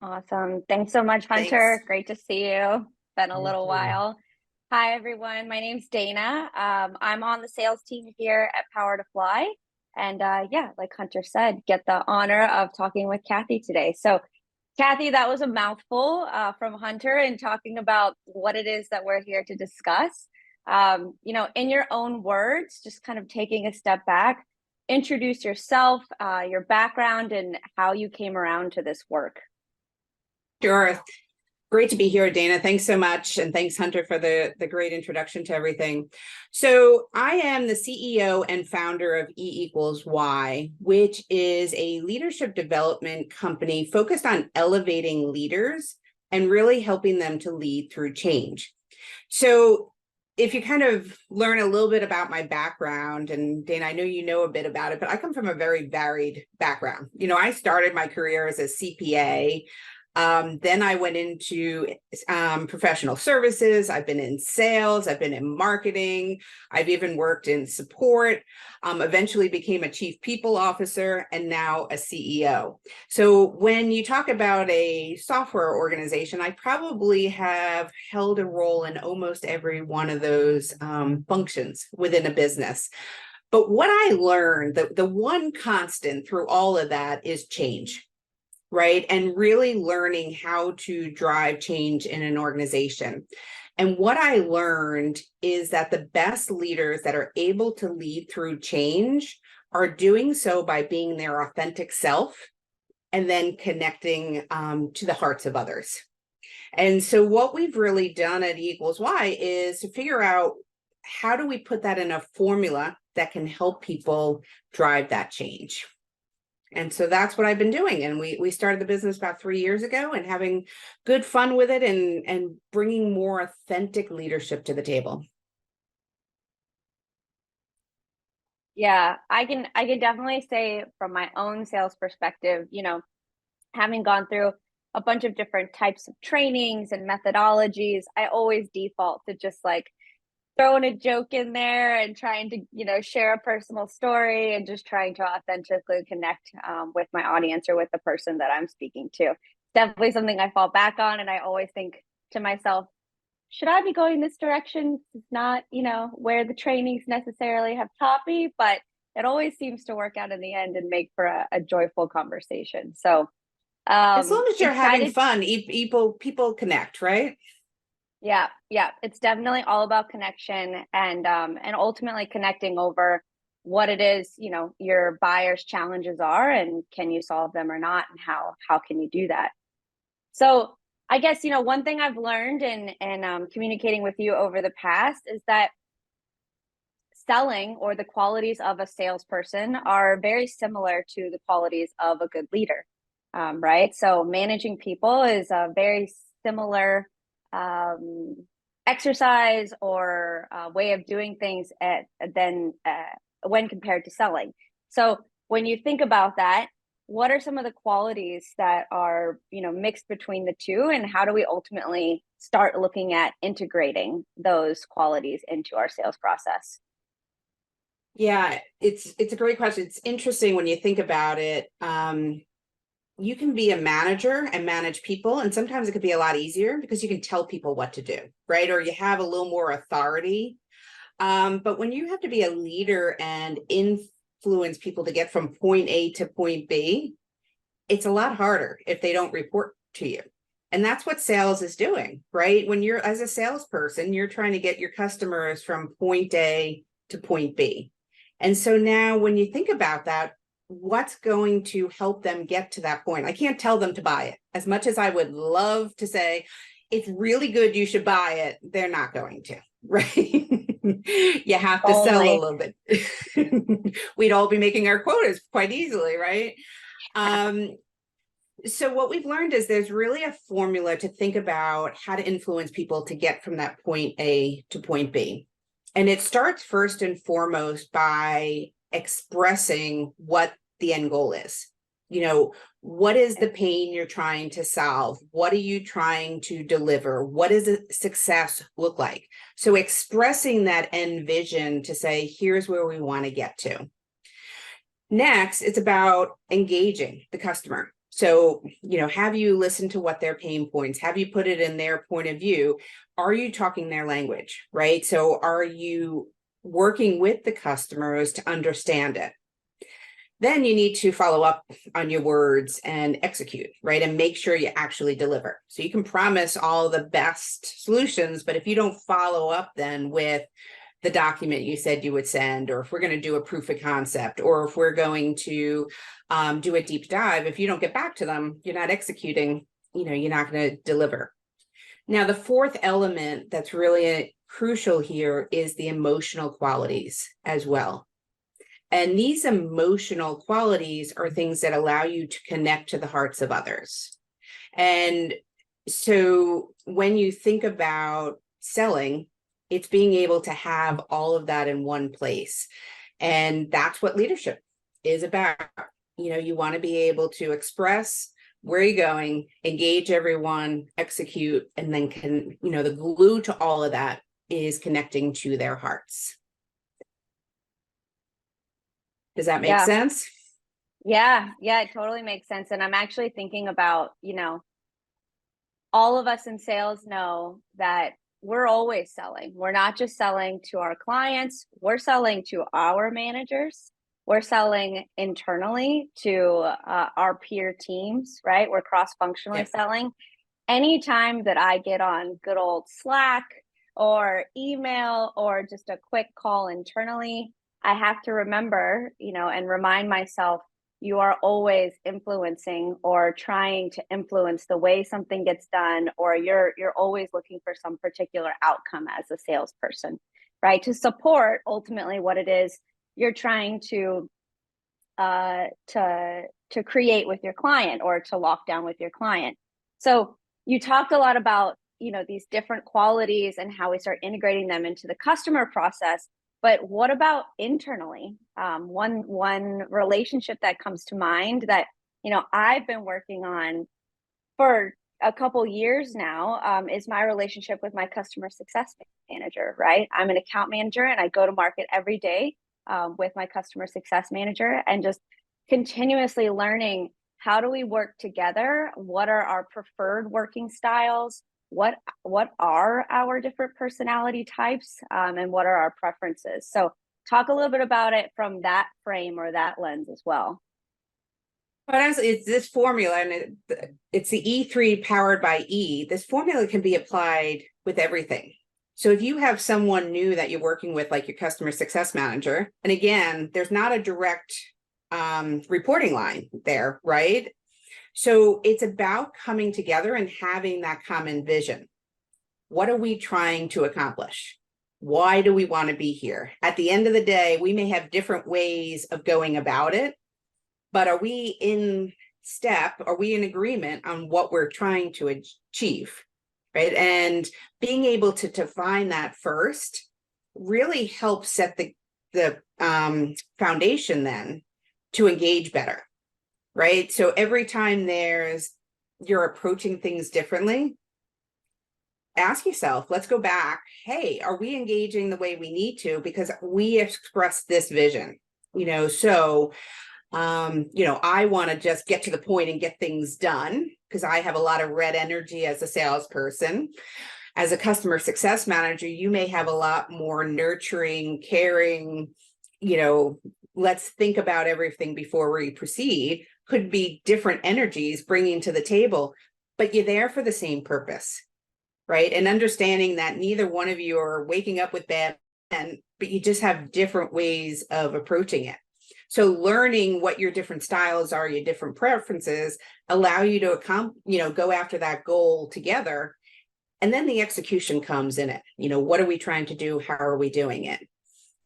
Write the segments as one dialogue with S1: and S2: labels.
S1: Awesome. Thanks so much,
S2: Thanks.
S1: Hunter. Great to see you. Been a
S3: You
S1: little
S3: too.
S1: while. Hi, everyone. My name's Dana. I'm on the sales team here at Power to Fly. And yeah, like Hunter said, get the honor of talking with Kathy today. So, Kathy, that was a mouthful from Hunter and talking about what it is that we're here to discuss. In your own words, just kind of taking a step back, introduce yourself, your background, and how you came around to this work.
S2: Sure. Great to be here, Dana. Thanks so much. And thanks, Hunter, for the great introduction to everything. So I am the CEO and founder of E equals Y, which is a leadership development company focused on elevating leaders and really helping them to lead through change. So if you kind of learn a little bit about my background, and Dana, I know you know a bit about it, but I come from a very varied background. I started my career as a CPA. Then I went into professional services. I've been in sales. I've been in marketing. I've even worked in support, eventually became a chief people officer, and now a CEO. So when you talk about a software organization, I probably have held a role in almost every one of those functions within a business. But what I learned, the one constant through all of that is change. Right. And really learning how to drive change in an organization. And what I learned is that the best leaders that are able to lead through change are doing so by being their authentic self and then connecting to the hearts of others. And so what we've really done at E equals Y is to figure out how do we put that in a formula that can help people drive that change. And so that's what I've been doing. And we started the business about 3 years ago and having good fun with it and bringing more authentic leadership to the table.
S1: Yeah, I can definitely say from my own sales perspective, having gone through a bunch of different types of trainings and methodologies, I always default to just like throwing a joke in there and trying to share a personal story and just trying to authentically connect with my audience or with the person that I'm speaking to. Definitely something I fall back on, and I always think to myself, should I be going this direction? It's not where the trainings necessarily have taught me, but it always seems to work out in the end and make for a joyful conversation. So
S2: As long as you're having
S1: excited.
S2: fun, people connect, right?
S1: Yeah, it's definitely all about connection and ultimately connecting over what it is, your buyer's challenges are and can you solve them or not, and how can you do that. So I guess, one thing I've learned in communicating with you over the past is that selling or the qualities of a salesperson are very similar to the qualities of a good leader, right? So managing people is a very similar exercise or way of doing things when compared to selling. So when you think about that, what are some of the qualities that are mixed between the two, and how do we ultimately start looking at integrating those qualities into our sales process?
S2: Yeah, it's a great question. It's interesting when you think about it. You can be a manager and manage people, and sometimes it could be a lot easier because you can tell people what to do, right? Or you have a little more authority. But when you have to be a leader and influence people to get from point A to point B, it's a lot harder if they don't report to you. And that's what sales is doing, right? When you're as a salesperson, you're trying to get your customers from point A to point B. And so now when you think about that, what's going to help them get to that point? I can't tell them to buy it. As much as I would love to say, it's really good, you should buy it, they're not going to, right? You have to sell a
S1: Only.
S2: little bit. We'd all be making our quotas quite easily, right? So what we've learned is there's really a formula to think about how to influence people to get from that point A to point B. And it starts first and foremost by expressing what the end goal is. What is the pain you're trying to solve? What are you trying to deliver? What does success look like? So expressing that end vision to say, here's where we want to get to. Next, it's about engaging the customer. So, have you listened to what their pain points? Have you put it in their point of view? Are you talking their language, right? So are you working with the customers to understand it? Then you need to follow up on your words and execute, right? And make sure you actually deliver. So you can promise all the best solutions, but if you don't follow up then with the document you said you would send, or if we're going to do a proof of concept, or if we're going to do a deep dive, if you don't get back to them, you're not executing, you're not going to deliver. Now, the fourth element that's really crucial here is the emotional qualities as well. And these emotional qualities are things that allow you to connect to the hearts of others. And so when you think about selling, it's being able to have all of that in one place. And that's what leadership is about. You want to be able to express where you're going, engage everyone, execute, and then the glue to all of that is connecting to their hearts. Does that make sense?
S1: Yeah, it totally makes sense. And I'm actually thinking about, all of us in sales know that we're always selling. We're not just selling to our clients, we're selling to our managers. We're selling internally to our peer teams, right? We're cross-functionally selling. Anytime that I get on good old Slack or email or just a quick call internally, I have to remember, and remind myself, you are always influencing or trying to influence the way something gets done, or you're always looking for some particular outcome as a salesperson, right? To support ultimately what it is you're trying to create with your client or to lock down with your client. So you talked a lot about, these different qualities and how we start integrating them into the customer process. But what about internally? One relationship that comes to mind that, I've been working on for a couple years now is my relationship with my customer success manager, right? I'm an account manager and I go to market every day with my customer success manager and just continuously learning, how do we work together? What are our preferred working styles? What are our different personality types, and what are our preferences? So talk a little bit about it from that frame or that lens as well.
S2: But it's this formula, and it's the E3 powered by E. This formula can be applied with everything. So if you have someone new that you're working with, like your customer success manager, and again, there's not a direct reporting line there, right? So it's about coming together and having that common vision. What are we trying to accomplish? Why do we want to be here? At the end of the day, we may have different ways of going about it, but are we in step? Are we in agreement on what we're trying to achieve? Right. And being able to define that first really helps set the foundation then to engage better. Right. So every time you're approaching things differently, ask yourself, let's go back. Hey, are we engaging the way we need to? Because we express this vision, so I want to just get to the point and get things done because I have a lot of red energy as a salesperson. As a customer success manager, you may have a lot more nurturing, caring, let's think about everything before we proceed. Could be different energies bringing to the table, but you're there for the same purpose, right? And understanding that neither one of you are waking up with bad men, but you just have different ways of approaching it. So learning what your different styles are, your different preferences, allow you to go after that goal together. And then the execution comes in it. What are we trying to do? How are we doing it?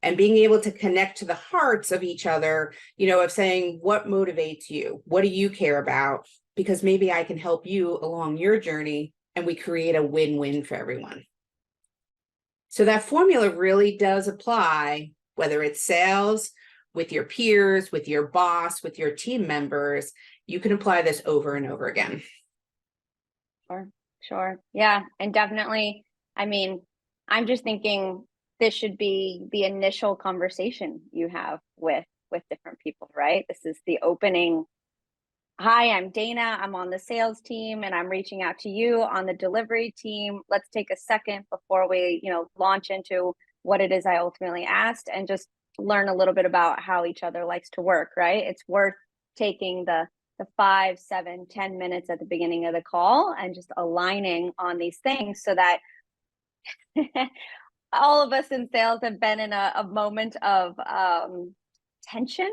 S2: And being able to connect to the hearts of each other, of saying, what motivates you? What do you care about? Because maybe I can help you along your journey and we create a win-win for everyone. So that formula really does apply, whether it's sales, with your peers, with your boss, with your team members. You can apply this over and over again.
S1: Sure. Yeah. And definitely, I'm just thinking this should be the initial conversation you have with with different people, right? This is the opening. Hi, I'm Dana. I'm on the sales team and I'm reaching out to you on the delivery team. Let's take a second before we, launch into what it is I ultimately asked and just learn a little bit about how each other likes to work, right? It's worth taking the 5, 7, 10 minutes at the beginning of the call and just aligning on these things so that all of us in sales have been in a moment of tension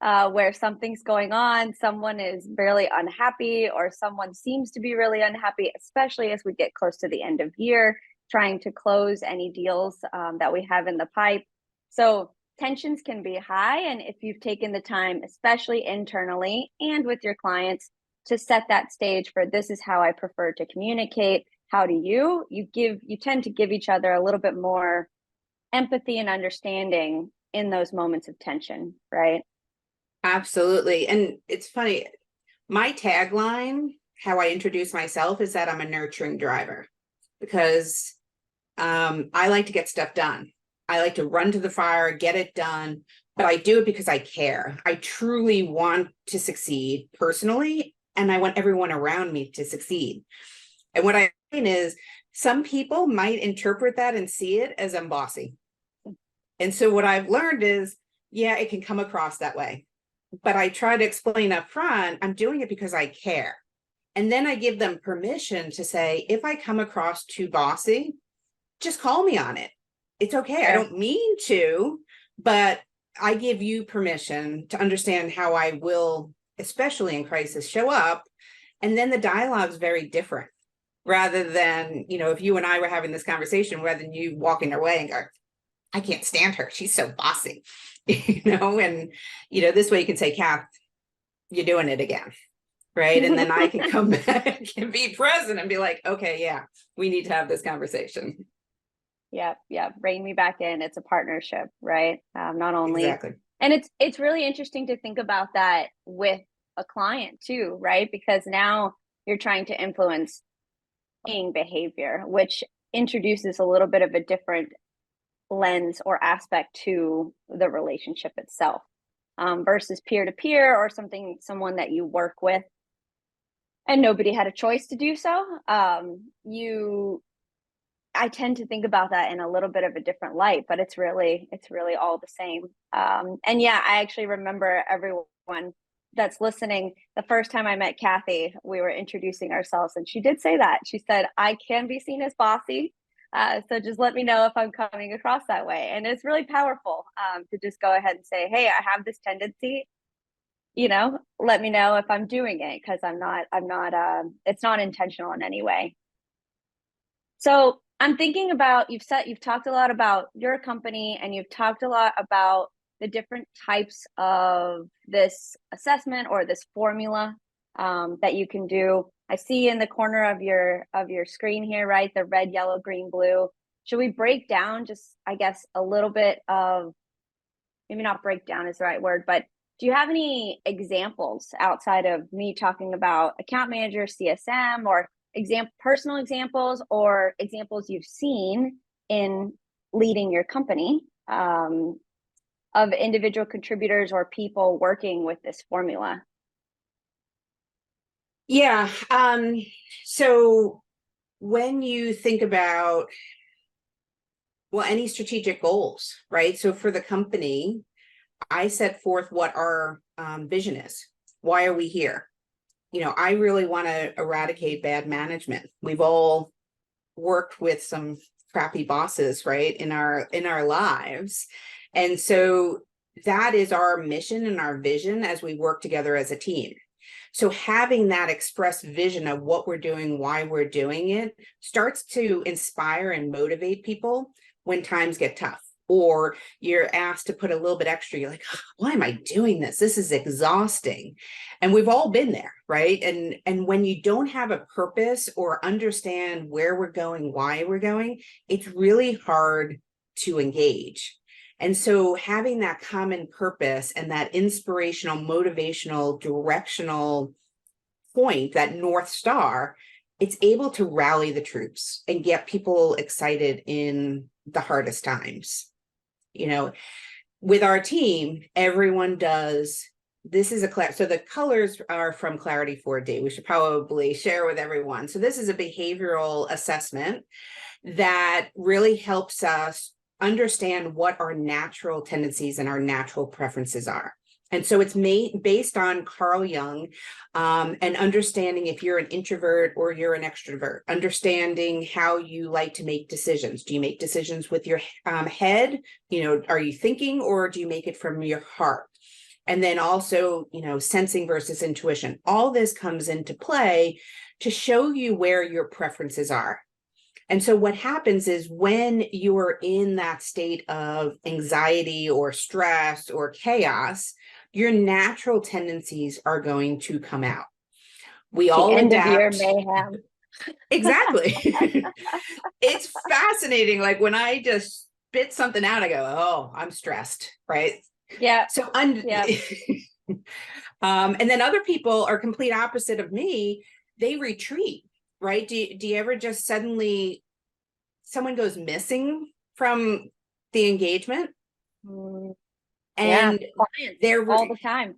S1: where something's going on, someone is really unhappy, or someone seems to be really unhappy, especially as we get close to the end of year, trying to close any deals that we have in the pipe. So tensions can be high. And if you've taken the time, especially internally and with your clients, to set that stage for this is how I prefer to communicate. How do you tend to give each other a little bit more empathy and understanding in those moments of tension, right?
S2: Absolutely. And it's funny, my tagline, how I introduce myself, is that I'm a nurturing driver because I like to get stuff done. I like to run to the fire, get it done, but I do it because I care. I truly want to succeed personally, and I want everyone around me to succeed. And what I mean is, some people might interpret that and see it as I'm bossy. And so what I've learned is, yeah, it can come across that way. But I try to explain up front, I'm doing it because I care. And then I give them permission to say, if I come across too bossy, just call me on it. It's okay. I don't mean to, but I give you permission to understand how I will, especially in crisis, show up. And then the dialogue's very different. Rather than, if you and I were having this conversation, rather than you walking away and go, I can't stand her, she's so bossy, and, this way you can say, Kath, you're doing it again. Right. And then I can come back and be present and be like, okay, yeah, we need to have this conversation.
S1: Yeah. Bring me back in. It's a partnership, right? Not only,
S2: Exactly.
S1: And it's really interesting to think about that with a client too, right? Because now you're trying to influence behavior, which introduces a little bit of a different lens or aspect to the relationship itself versus peer-to-peer or someone that you work with and nobody had a choice to do so. I tend to think about that in a little bit of a different light, but it's really all the same. And yeah, I actually remember everyone that's listening. The first time I met Kathy, we were introducing ourselves and she did say that. She said, I can be seen as bossy. So just let me know if I'm coming across that way. And it's really powerful to just go ahead and say, hey, I have this tendency, let me know if I'm doing it, because it's not intentional in any way. So I'm thinking about, you've talked a lot about your company and you've talked a lot about the different types of this assessment or this formula that you can do. I see in the corner of your screen here, right? The red, yellow, green, blue. Should we break down just, I guess, a little bit of, maybe not break down is the right word, but do you have any examples outside of me talking about account manager, CSM, or personal examples or examples you've seen in leading your company of individual contributors or people working with this formula?
S2: Yeah. So when you think about, any strategic goals, right? So for the company, I set forth what our vision is. Why are we here? I really want to eradicate bad management. We've all worked with some crappy bosses, right, in our lives. And so that is our mission and our vision as we work together as a team. So having that express vision of what we're doing, why we're doing it, starts to inspire and motivate people when times get tough, or you're asked to put a little bit extra. You're like, why am I doing this? This is exhausting. And we've all been there, right? And when you don't have a purpose or understand where we're going, why we're going, it's really hard to engage. And so having that common purpose and that inspirational, motivational, directional point, that North Star, it's able to rally the troops and get people excited in the hardest times. with our team, everyone does. This is so the colors are from Clarity 4D. We should probably share with everyone. So this is a behavioral assessment that really helps us understand what our natural tendencies and our natural preferences are. And so it's based on Carl Jung, and understanding if you're an introvert or you're an extrovert, understanding how you like to make decisions. Do you make decisions with your head? Are you thinking, or do you make it from your heart? And then also, sensing versus intuition. All this comes into play to show you where your preferences are. And so what happens is when you're in that state of anxiety or stress or chaos, your natural tendencies are going to come out. We
S1: The
S2: all
S1: end of year
S2: adapt.
S1: mayhem.
S2: Exactly. It's fascinating. Like when I just spit something out, I go, oh, I'm stressed, right?
S1: Yeah.
S2: So
S1: Yeah.
S2: and then other people are complete opposite of me. They retreat, right? Do you ever just suddenly someone goes missing from the engagement?
S1: Yeah,
S2: And
S1: clients all the time.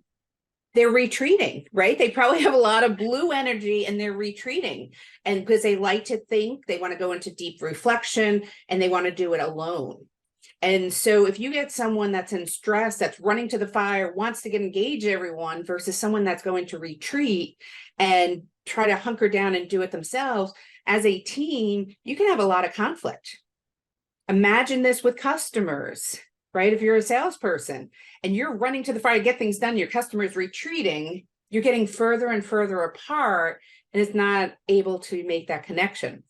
S2: They're retreating, right? They probably have a lot of blue energy and they're retreating. And because they like to think, they want to go into deep reflection and they want to do it alone. And so if you get someone that's in stress, that's running to the fire, wants to engage everyone versus someone that's going to retreat and try to hunker down and do it themselves, as a team, you can have a lot of conflict. Imagine this with customers, right? If you're a salesperson and you're running to the fire to get things done, your customer's retreating, you're getting further and further apart and it's not able to make that connection.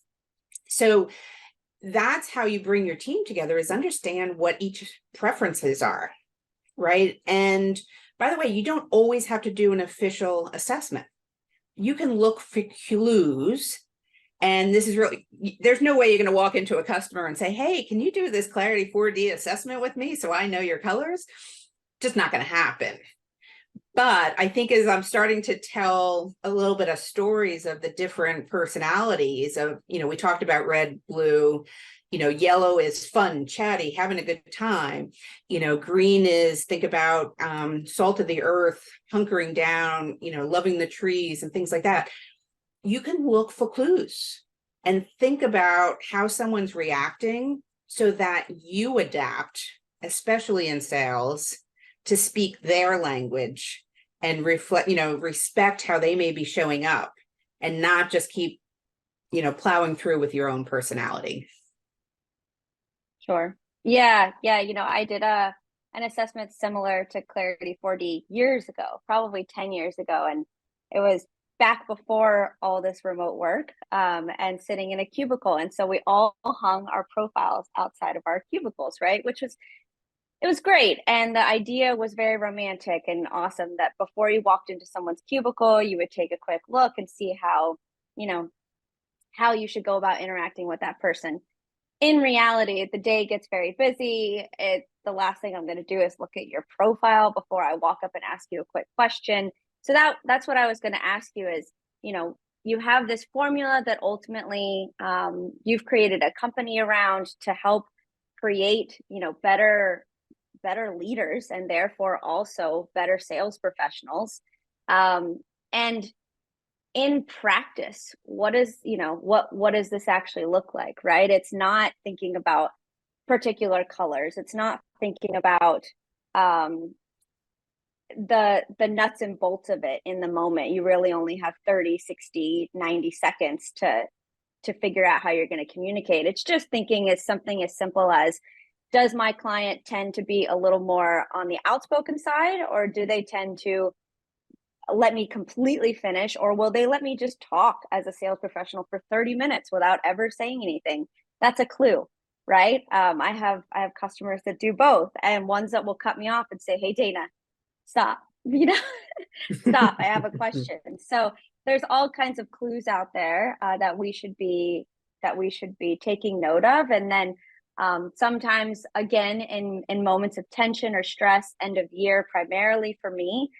S2: So that's how you bring your team together, is understand what each preferences are, right? And by the way, you don't always have to do an official assessment. You can look for clues. And this is really, there's no way you're going to walk into a customer and say, hey, can you do this Clarity 4D assessment with me so I know your colors? Just not going to happen. But I think as I'm starting to tell a little bit of stories of the different personalities of, we talked about red, blue, yellow is fun, chatty, having a good time. Green is, think about salt of the earth, hunkering down, loving the trees and things like that. You can look for clues and think about how someone's reacting so that you adapt, especially in sales, to speak their language and reflect, respect how they may be showing up and not just keep, plowing through with your own personality.
S1: Sure. Yeah. Yeah. I did an assessment similar to Clarity 4D years ago, probably 10 years ago. And it was back before all this remote work, and sitting in a cubicle. And so we all hung our profiles outside of our cubicles, right? It was great. And the idea was very romantic and awesome that before you walked into someone's cubicle, you would take a quick look and see how you should go about interacting with that person. In reality, the day gets very busy. The last thing I'm going to do is look at your profile before I walk up and ask you a quick question. So that's what I was going to ask you is, you have this formula that ultimately you've created a company around to help create, better leaders and therefore also better sales professionals. And in practice, what does this actually look like, right? It's not thinking about particular colors. It's not thinking about the nuts and bolts of it in the moment. You really only have 30, 60, 90 seconds to figure out how you're going to communicate. It's just thinking as something as simple as, does my client tend to be a little more on the outspoken side, or do they tend to let me completely finish, or will they let me just talk as a sales professional for 30 minutes without ever saying anything? That's a clue, right? I have customers that do both, and ones that will cut me off and say, hey, Dana, stop, stop, I have a question. So there's all kinds of clues out there that we should be taking note of. And then sometimes, again, in moments of tension or stress, end of year, primarily for me,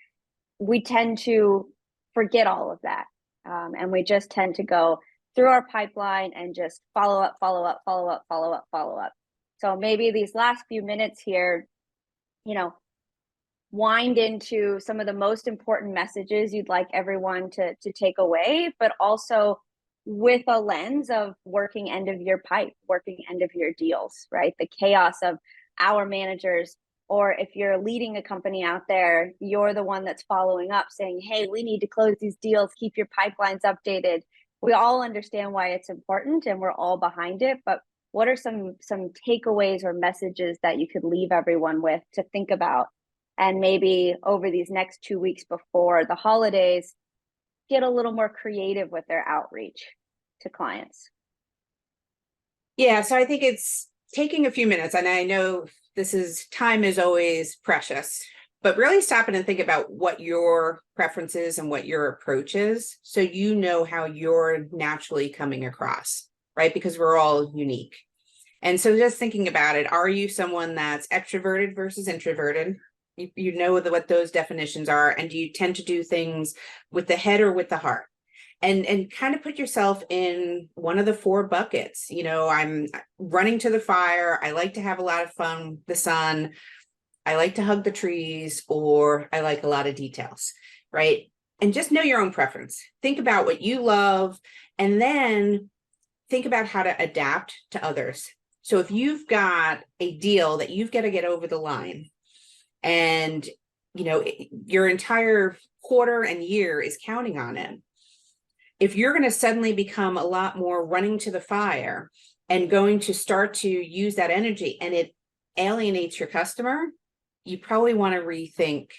S1: we tend to forget all of that. And we just tend to go through our pipeline and just follow up. So maybe these last few minutes here, you know, wind into some of the most important messages you'd like everyone to take away, but also with a lens of working end of year pipe, working end of year deals, right? The chaos of our managers, or if you're leading a company out there, you're the one that's following up saying, hey, we need to close these deals, keep your pipelines updated. We all understand why it's important and we're all behind it, but what are some takeaways or messages that you could leave everyone with to think about, and maybe over these next 2 weeks before the holidays, get a little more creative with their outreach to clients?
S2: Yeah, so I think it's taking a few minutes, and I know time is always precious, but really stopping and think about what your preferences and what your approach is, so you know how you're naturally coming across, right? Because we're all unique. And so just thinking about it, are you someone that's extroverted versus introverted? You know what those definitions are, and do you tend to do things with the head or with the heart? And kind of put yourself in one of the four buckets. I'm running to the fire. I like to have a lot of fun with the sun. I like to hug the trees, or I like a lot of details, right? And just know your own preference. Think about what you love, and then think about how to adapt to others. So if you've got a deal that you've got to get over the line, and your entire quarter and year is counting on it, if you're going to suddenly become a lot more running to the fire and going to start to use that energy and it alienates your customer, you probably want to rethink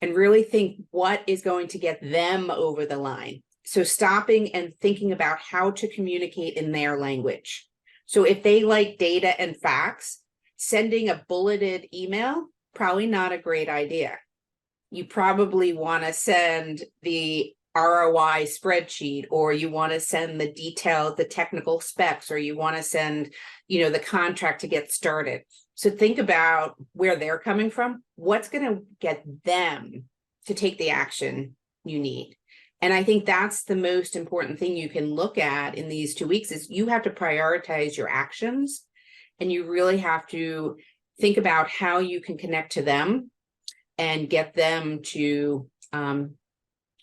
S2: and really think what is going to get them over the line. So stopping and thinking about how to communicate in their language. So if they like data and facts, sending a bulleted email, probably not a great idea. You probably want to send the ROI spreadsheet, or you want to send the detailed, the technical specs, or you want to send, the contract to get started. So think about where they're coming from, what's going to get them to take the action you need. And I think that's the most important thing you can look at in these 2 weeks is you have to prioritize your actions, and you really have to think about how you can connect to them and get them to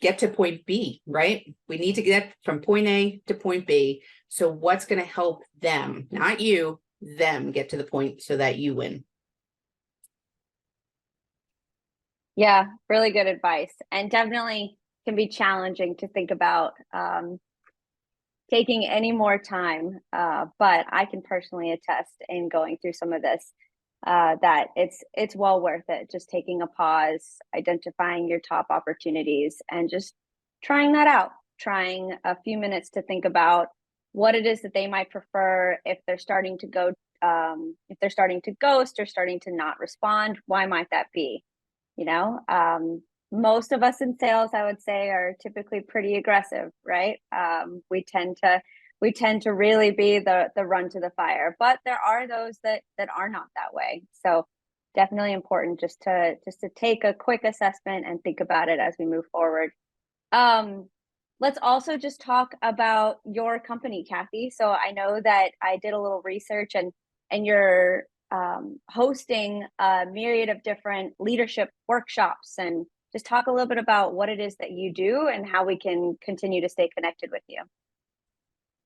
S2: get to point B, right? We need to get from point A to point B. So what's going to help them, not you, them get to the point so that you win?
S1: Yeah, really good advice, and definitely can be challenging to think about taking any more time. But I can personally attest in going through some of this that it's well worth it. Just taking a pause, identifying your top opportunities, and just trying that out. Trying a few minutes to think about what it is that they might prefer if they're starting to go, if they're starting to ghost or starting to not respond. Why might that be? Most of us in sales, I would say, are typically pretty aggressive, right? We tend to really be the run to the fire, but there are those that are not that way. So definitely important just to take a quick assessment and think about it as we move forward. Let's also just talk about your company, Kathy. So I know that I did a little research, and you're hosting a myriad of different leadership workshops, and just talk a little bit about what it is that you do and how we can continue to stay connected with you.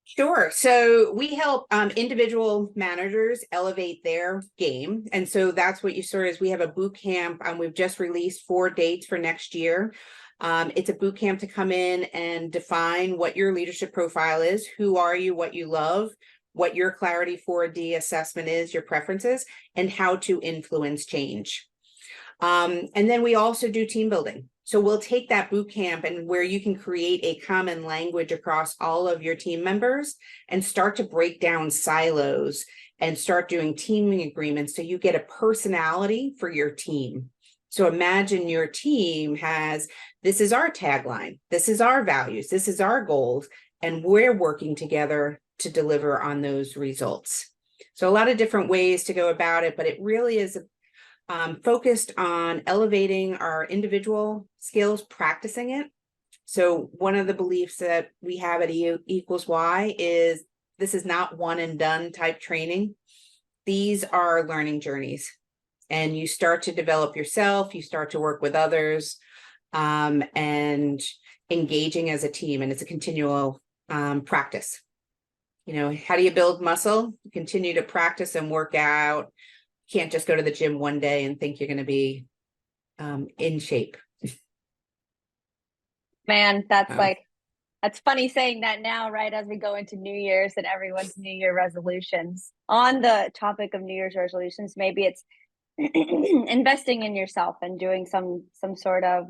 S2: Sure. So we help individual managers elevate their game. And so that's what you saw is we have a boot camp. We've just released 4 dates for next year. It's a boot camp to come in and define what your leadership profile is. Who are you, what you love, what your clarity 4D assessment is, your preferences, and how to influence change. And then we also do team building. So we'll take that boot camp and where you can create a common language across all of your team members and start to break down silos and start doing teaming agreements so you get a personality for your team. So imagine your team has, this is our tagline, this is our values, this is our goals, and we're working together to deliver on those results. So a lot of different ways to go about it, but it really is focused on elevating our individual skills, practicing it. So one of the beliefs that we have at E equals Y is this is not one and done type training. These are learning journeys. and you start to develop yourself, you start to work with others, and engaging as a team. And it's a continual practice. How do you build muscle? You continue to practice and work out. You can't just go to the gym one day and think you're going to be in shape.
S1: Man, that's funny saying that now, right? As we go into New Year's and everyone's New Year resolutions. On the topic of New Year's resolutions, maybe it's investing in yourself and doing some sort of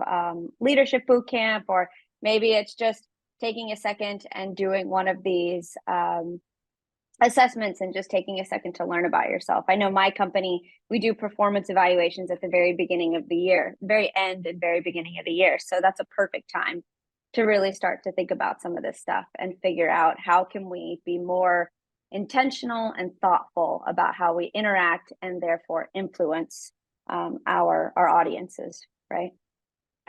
S1: leadership boot camp, or maybe it's just taking a second and doing one of these assessments and just taking a second to learn about yourself. I know my company, we do performance evaluations at the very beginning of the year, very end and very beginning of the year. So that's a perfect time to really start to think about some of this stuff and figure out how can we be more intentional and thoughtful about how we interact and therefore influence our audiences, right?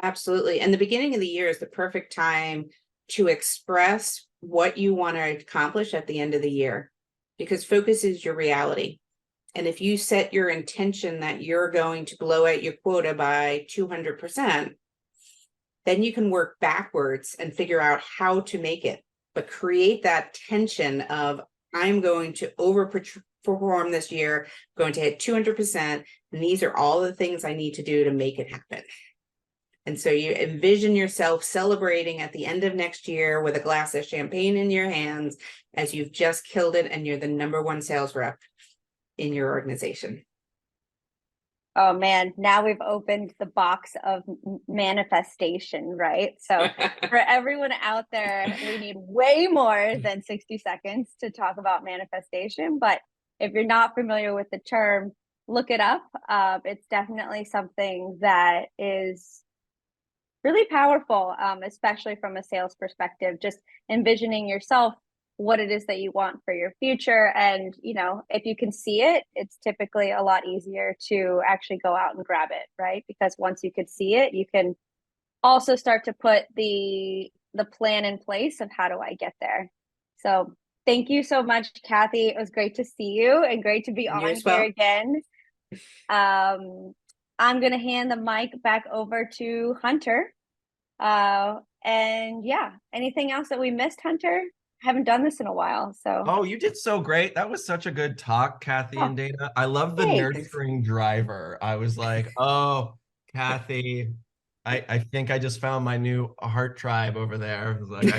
S2: Absolutely. And the beginning of the year is the perfect time to express what you want to accomplish at the end of the year, because focus is your reality. And if you set your intention that you're going to blow out your quota by 200%, then you can work backwards and figure out how to make it, but create that tension of, I'm going to overperform this year, going to hit 200%, and these are all the things I need to do to make it happen. And so you envision yourself celebrating at the end of next year with a glass of champagne in your hands as you've just killed it and you're the #1 sales rep in your organization.
S1: Oh man, now we've opened the box of manifestation, right? So for everyone out there, we need way more than 60 seconds to talk about manifestation. But if you're not familiar with the term, look it up. It's definitely something that is really powerful, especially from a sales perspective, just envisioning yourself what it is that you want for your future. And, if you can see it, it's typically a lot easier to actually go out and grab it, right? Because once you could see it, you can also start to put the plan in place of how do I get there. So thank you so much, Kathy. It was great to see you and great to be on here again. I'm going to hand the mic back over to Hunter. And yeah, anything else that we missed, Hunter? I haven't done this in a while, so.
S3: Oh, you did so great. That was such a good talk, Kathy and Dana. I love the nurturing driver. I was like, oh, Kathy, I think I just found my new heart tribe over there. I was like,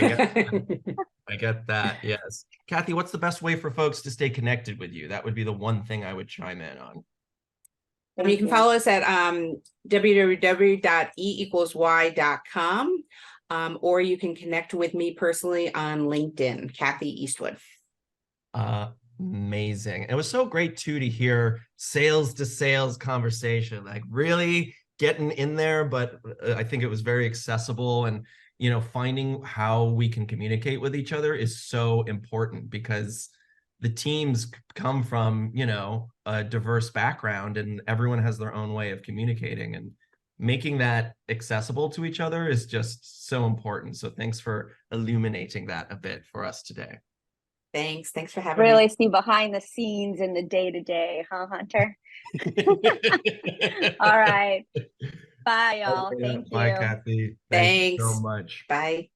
S3: I get that. Yes. Kathy, what's the best way for folks to stay connected with you? That would be the one thing I would chime in on.
S2: And you can follow us at www.e=y.com, or you can connect with me personally on LinkedIn, Kathy Eastwood.
S3: Amazing. It was so great too to hear sales to sales conversation, like really getting in there, but I think it was very accessible, and finding how we can communicate with each other is so important, because the teams come from, a diverse background, and everyone has their own way of communicating, and making that accessible to each other is just so important. So thanks for illuminating that a bit for us today.
S2: Thanks for having me.
S1: Really see behind the scenes in the day-to-day, huh, Hunter? All right. Bye, y'all. Thank you.
S3: Bye, Kathy.
S2: Thanks
S3: you so much.
S2: Bye.